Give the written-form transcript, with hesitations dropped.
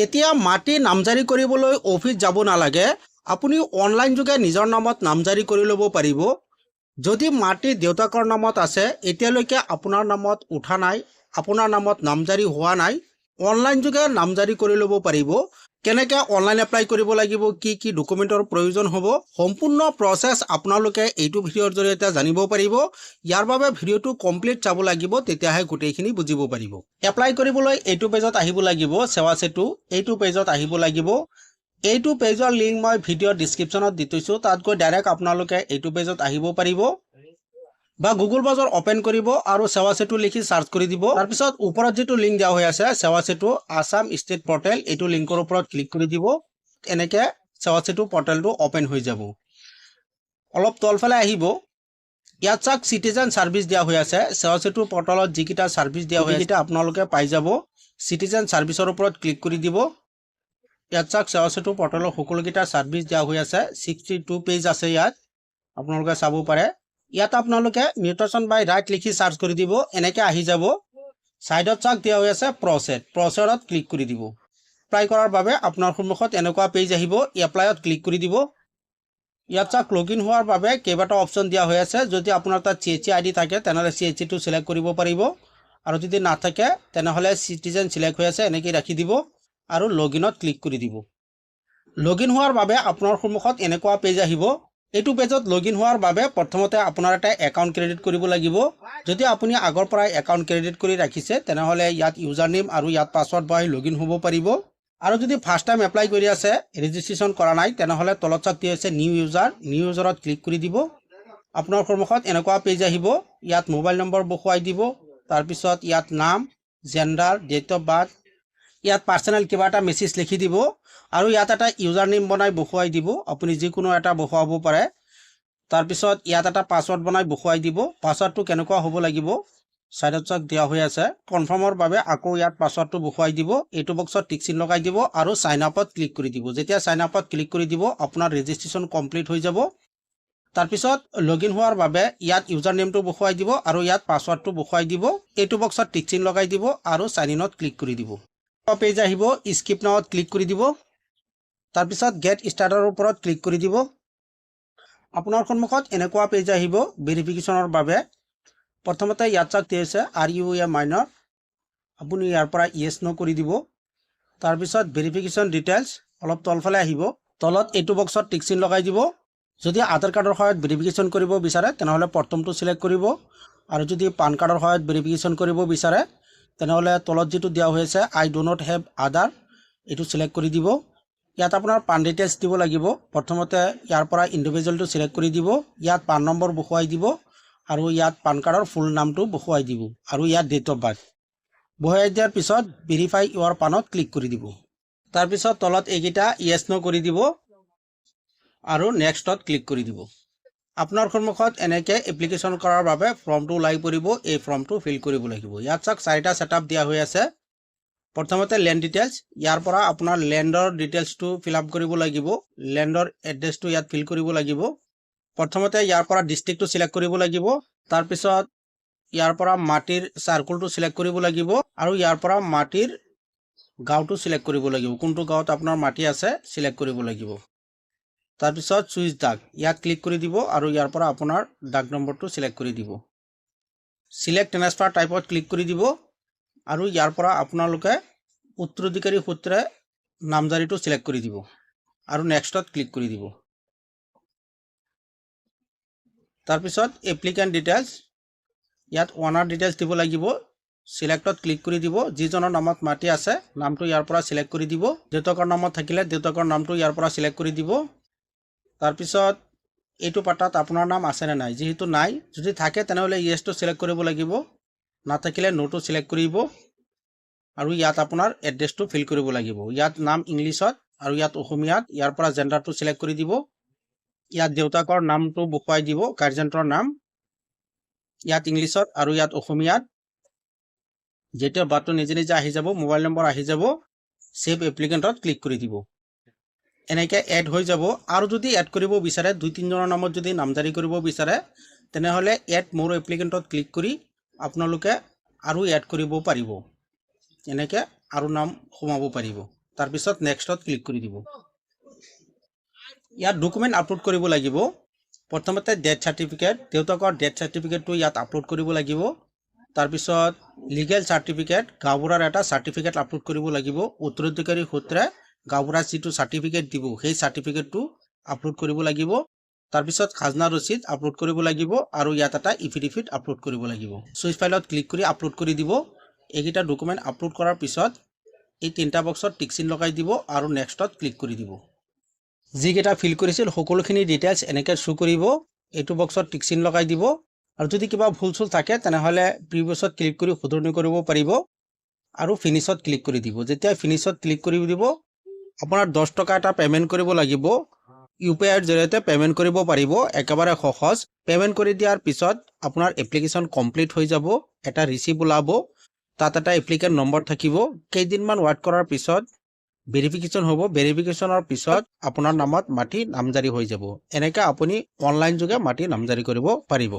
এতিয়া মাটি নামজাৰি কৰিবলৈ অফিচ যাব নালাগে। আপুনি অনলাইন যোগে নিজৰ নামত নামজাৰি কৰি ল'ব পাৰিব। যদি মাটি দেউতাকৰ নামত আছে, এতিয়ালৈকে আপোনাৰ নামত উঠা নাই, আপোনাৰ নামত নামজাৰি হোৱা নাই, অনলাইন যোগে নামজাৰি কৰি ল'ব পাৰিব। কেনেকৈ অনলাইন এপ্লাই কৰিব লাগিব, কি ডকুমেণ্টৰ প্ৰয়োজন হ'ব, সম্পূৰ্ণ প্ৰচেছ আপোনালোকে এইটো ভিডিঅ'ৰ জৰিয়তে জানিব পাৰিব। ইয়াৰ বাবে ভিডিঅ'টো কমপ্লিট চাব লাগিব, তেতিয়াহে গোটেইখিনি বুজিব পাৰিব। এপ্লাই কৰিবলৈ এইটো পেজত আহিব লাগিব, সেৱা সেতু এইটো পেজত আহিব লাগিব। এইটো পেজৰ লিংক মই ভিডিঅ'ৰ ডিছক্ৰিপশ্যনত দি থৈছোঁ, তাত গৈ ডাইৰেক্ট আপোনালোকে এইটো পেজত আহিব পাৰিব। বা গুগল ব্ৰাউজাৰ অপেন কৰিব আৰু সেৱা সেতু লিখি সাৰ্চ কৰি দিব। তাৰপিছত ওপৰত যেটো লিংক দিয়া হৈ আছে সেৱা সেতু আসাম ষ্টেট পৰ্টেল, এইটো লিংকৰ ওপৰত ক্লিক কৰি দিব। এনেকে সেৱা সেতু পৰ্টেলটো অপেন হৈ যাব। অলপ তলফালে আহিব, ইয়াত চাক সিটিজেন সাৰ্ভিস দিয়া হৈ আছে। সেৱা সেতু পৰ্টেলত যিকিটা সাৰ্ভিস দিয়া হৈ আছে আপোনালোকে পাই যাব। সিটিজেন সাৰ্ভিসৰ ওপৰত ক্লিক কৰি দিব। ইয়াত চাক সেৱা সেতু পৰ্টেলৰ সকলোকিটা সাৰ্ভিস দিয়া হৈ আছে। 62 পেজ আছে ইয়াত, আপোনালোকে চাব পাৰে। ইয়াত আপোনালোকে মিউটেশন বাই ৰাইট লিখি সাৰ্চ কৰি দিব। এনেকে আহি যাব। সাইডত চাক দিয়া হৈ আছে প্ৰচেছত ক্লিক কৰি দিব। এপ্লাই কৰাৰ বাবে আপোনাৰ সন্মুখত এনেকুৱা পেজ আহিব। এপ্লাইত ক্লিক কৰি দিব। ইয়াত চাক লগইন হোৱাৰ বাবে কেইবাটা অপচন দিয়া হৈ আছে। যদি আপোনাৰ তাত CHC আইডি থাকে তেনেহলে CHC টো সিলেক্ট কৰিব পাৰিব, আৰু যদি নাথাকে তেনেহলে সিটিজেন সিলেক্ট হৈ আছে এনেকৈ ৰাখি দিব আৰু লগইনত ক্লিক কৰি দিব। লগইন হোৱাৰ বাবে আপোনাৰ সন্মুখত এনেকুৱা পেজ আহিব। এইটো পেজত লগইন হোৱাৰ বাবে প্ৰথমতে আপোনাৰ এটা একাউণ্ট ক্ৰিয়েট কৰিব লাগিব। যদি আপুনি আগৰ পৰাই একাউণ্ট ক্ৰিয়েট কৰি ৰাখিছে তেনেহলে ইয়াত ইউজাৰ নেম আৰু ইয়াত পাছৱৰ্ড ভৰাই লগইন হ'ব পাৰিব। আৰু যদি ফাৰ্ষ্ট টাইম এপ্লাই কৰি আছে, ৰেজিষ্ট্ৰেশ্যন কৰা নাই, তেনেহলে তলত চাক দিয়া আছে নিউ ইউজাৰত ক্লিক কৰি দিব। আপোনাৰ সন্মুখত এনেকুৱা পেজ আহিব। ইয়াত মোবাইল নম্বৰ বহুৱাই দিব। তাৰপিছত ইয়াত নাম, জেন্ডাৰ, ডেট অফ বাৰ্থ, ইয়াত পাৰ্সোনাল কিবা এটা মেছেজ লিখি দিব আৰু ইয়াত এটা ইউজাৰ নেম বনাই বহুৱাই দিব। আপুনি যিকোনো এটা বহুৱাব পাৰে। তাৰপিছত ইয়াত এটা পাছৱৰ্ড বনাই বহুৱাই দিব। পাছৱৰ্ডটো কেনেকুৱা হ'ব লাগিব সাইডত চাক দিয়া হৈ আছে। কনফাৰ্মৰ বাবে আকৌ ইয়াত পাছৱৰ্ডটো বহুৱাই দিব। এইটো বক্সত টিক চিন লগাই দিব আৰু সাইন আপত ক্লিক কৰি দিব। যেতিয়া সাইন আপত ক্লিক কৰি দিব আপোনাৰ ৰেজিষ্ট্ৰেশ্যন কমপ্লিট হৈ যাব। তাৰপিছত লগইন হোৱাৰ বাবে ইয়াত ইউজাৰ নেমটো বহুৱাই দিব আৰু ইয়াত পাছৱৰ্ডটো বহুৱাই দিব। এইটো বক্সত টিক চিন লগাই দিব আৰু সাইন ইনত ক্লিক কৰি দিব। পেজ আহিব, স্কিপ নাওত ক্লিক কৰি দিব। তাৰপিছত গেট ষ্টাৰ্টৰ ওপৰত ক্লিক কৰি দিব। আপোনাৰ সন্মুখত এনেকুৱা পেজ আহিব ভেৰিফিকেশ্যনৰ বাবে। প্ৰথমতে ইয়াত চাক দিয়া আছে আৰ ইউ এ মাইনৰ, আপুনি ইয়াৰ পৰা ইয়েছ নো কৰি দিব। তাৰপিছত ভেৰিফিকেশ্যন ডিটেইলছ অলপ তলফালে আহিব। তলত এইটো বক্সত টিক চিন লগাই দিব। যদি আধাৰ কাৰ্ডৰ সহায়ত ভেৰিফিকেশ্যন কৰিব বিচাৰে তেনেহলে প্ৰথমটো সিলেক্ট কৰিব, আৰু যদি পান কাৰ্ডৰ সহায়ত ভেৰিফিকেশ্যন কৰিব বিচাৰে তেনেহলে তলত যেটো দিয়া হৈ আছে আই ডু নট হেভ আধাৰ, এইটো সিলেক্ট কৰি দিব। ইয়াত আপোনাৰ পান ডিটেইলছ দিব লাগিব। প্ৰথমতে ইয়াৰ পৰা ইন্ডিভিজুৱেলটো সিলেক্ট কৰি দিব। ইয়াত পান নম্বৰ বহুৱাই দিব আৰু ইয়াত পান কাৰ্ডৰ ফুল নামটো বহুৱাই দিব আৰু ইয়াত ডেট অফ বাৰ্থ বহুৱাই দিয়াৰ পিছত ভেৰিফাই ইউৰ পানত ক্লিক কৰি দিব। তাৰপিছত তলত এইকেইটা ইয়েছ নো কৰি দিব আৰু নেক্সটত ক্লিক কৰি দিব। আপোনাৰ সন্মুখত এনেকৈ এপ্লিকেশ্যন কৰাৰ বাবে ফৰ্মটো ওলাই পৰিব। এই ফৰ্মটো ফিল কৰিব লাগিব। ইয়াত চাক 4টা সেটআপ দিয়া হৈ আছে। প্ৰথমতে ল্যান্ড ডিটেইলছ, ইয়াৰ পৰা আপোনাৰ ল্যান্ডৰ ডিটেইলছটো ফিল আপ কৰিব লাগিব। ল্যান্ডৰ এড্ৰেছটো ইয়াত ফিল কৰিব লাগিব। প্ৰথমতে ইয়াৰ পৰা ডিস্ট্ৰিক্টটো সিলেক্ট কৰিব লাগিব। তাৰপিছত ইয়াৰ পৰা মাটিৰ সাৰ্কেলটো সিলেক্ট কৰিব লাগিব আৰু ইয়াৰ পৰা মাটিৰ গাঁওটো সিলেক্ট কৰিব লাগিব। কোনটো গাঁৱত আপোনাৰ মাটি আছে সিলেক্ট কৰিব লাগিব। তাৰপিছত চুইচ দাগ ইয়াত ক্লিক কৰি দিব আৰু ইয়াৰ পৰা আপোনাৰ দাগ নম্বৰটো সিলেক্ট কৰি দিব। সিলেক্ট ট্ৰান্সফাৰ টাইপত ক্লিক কৰি দিব আৰু ইয়াৰ পৰা আপোনালোকে উত্তৰাধিকাৰী সূত্ৰে নামজাৰিটো সিলেক্ট কৰি দিব আৰু নেক্সটত ক্লিক কৰি দিব। তাৰপিছত এপ্লিকেন্ট ডিটেইলছ, ইয়াত ওনাৰ ডিটেইলছ দিব লাগিব। সিলেক্টত ক্লিক কৰি দিব। যিজনৰ নামত মাটি আছে নামটো ইয়াৰ পৰা সিলেক্ট কৰি দিব। দেউতাকৰ নামত থাকিলে দেউতাকৰ নামটো ইয়াৰ পৰা সিলেক্ট কৰি দিব। তাৰপিছত এইটো পাতাত আপোনাৰ নাম আছে নে নাই, যেহেতু নাই, যদি থাকে তেনেহলে ইয়েছটো সিলেক্ট কৰিব লাগিব, নাথাকিলে নোটো সিলেক্ট কৰিব আৰু ইয়াত আপোনাৰ এড্ৰেছটো ফিল কৰিব লাগিব। ইয়াত নাম ইংলিছত আৰু ইয়াত অসমীয়াত। ইয়াৰ পৰা জেন্ডাৰটো সিলেক্ট কৰি দিব। ইয়াত দেউতাকৰ নামটো বহুৱাই দিব, গাৰ্জেন্টৰ নাম ইয়াত ইংলিছত আৰু ইয়াত অসমীয়াত। যেতিয়া বাটটো নিজে নিজে আহি যাব, মোবাইল নম্বৰ আহি যাব, সেভ এপ্লিকেন্টত ক্লিক কৰি দিব। এনেকৈ এড হৈ যাব। আৰু যদি এড কৰিব বিচাৰে, 2-3 জনৰ নামত যদি নামজাৰি কৰিব বিচাৰে তেনেহলে এড মোৰ এপ্লিকেন্টত ক্লিক কৰি আপোনালোকে আৰু এড কৰিব পাৰিব। এনেকৈ আৰু নাম সোমাব পাৰিব। তাৰপিছত নেক্সটত ক্লিক কৰি দিব ইয়াত ডকুমেণ্ট আপলোড কৰিব লাগিব প্ৰথমতে ডেথ সাৰ্টিফিকেট দেউতাকৰ ডেথ সাৰ্টিফিকেটটো ইয়াত আপলোড কৰিব লাগিব তাৰপিছত লিগেল সাৰ্টিফিকেট গাঁওবুঢ়াৰ এটা সাৰ্টিফিকেট আপলোড কৰিব লাগিব উত্তৰাধিকাৰী সূত্ৰে গাঁওবুঢ়া যিটো সাৰ্টিফিকেট দিব সেই সাৰ্টিফিকেটটো আপলোড কৰিব লাগিব তাৰপিছত খাজনা ৰচিদ আপলোড কৰিব লাগিব আৰু ইয়াত এটা এফিডেভিট আপলোড কৰিব লাগিব চুইচ ফাইলত ক্লিক কৰি আপলোড কৰি দিব এইকেইটা ডকুমেণ্ট আপলোড কৰাৰ পিছত এই তিনিটা বক্সত টিক চিন লগাই দিব আৰু নেক্সটত ক্লিক কৰি দিব যিকেইটা ফিল কৰিছিল সকলোখিনি ডিটেইলছ এনেকৈ শো কৰিব এইটো বক্সত টিক চিন লগাই দিব আৰু যদি কিবা ভুল চুল থাকে তেনেহলে প্ৰিভিয়াছত ক্লিক কৰি শুধৰণি কৰিব পাৰিব আৰু ফিনিশত ক্লিক কৰি দিব যেতিয়া ফিনিশত ক্লিক কৰি দিব আপোনাৰ 10 টকা এটা পেমেন্ট কৰিব লাগিব ইউপিআইৰ জৰিয়তে পেমেন্ট কৰিব পাৰিব একেবাৰে সহজ পেমেন্ট কৰি দিয়াৰ পিছত আপোনাৰ এপ্লিকেশন কমপ্লিট হৈ যাব এটা ৰিসিভ ওলাব তাত এটা এপ্লিকেন্ট নম্বৰ থাকিব কেইদিনমান ৱেট কৰাৰ পিছত ভেৰিফিকেশন হ'ব ভেৰিফিকেশনৰ পিছত আপোনাৰ নামত মাটি নামজাৰি হৈ যাব এনেকৈ আপুনি অনলাইন যোগে মাটি নামজাৰি কৰিব পাৰিব